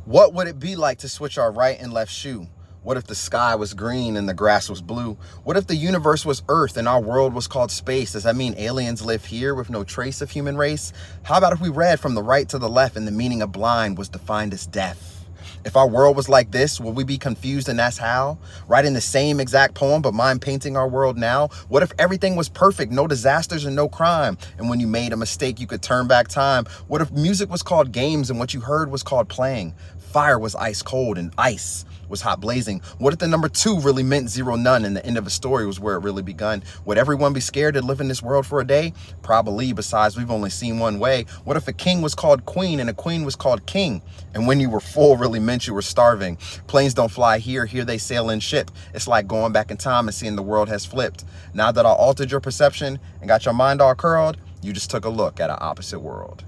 What would it be like to switch our right and left shoe? What if the sky was green and the grass was blue? What if the universe was Earth and our world was called space? Does that mean aliens live here with no trace of human race? How about if we read from the right to the left and the meaning of blind was defined as deaf? If our world was like this, will we be confused and that's how? Writing the same exact poem, but mine painting our world now? What if everything was perfect, no disasters and no crime? And when you made a mistake, you could turn back time? What if music was called games and what you heard was called playing? Fire was ice cold and ice was hot blazing. What if the number 2 really meant 0 none and the end of a story was where it really begun? Would everyone be scared to live in this world for a day? Probably, besides we've only seen one way. What if a king was called queen and a queen was called king? And when you were full really meant you were starving. Planes don't fly here they sail in ship. It's like going back in time and seeing the world has flipped. Now that I altered your perception and got your mind all curled, you just took a look at an opposite world.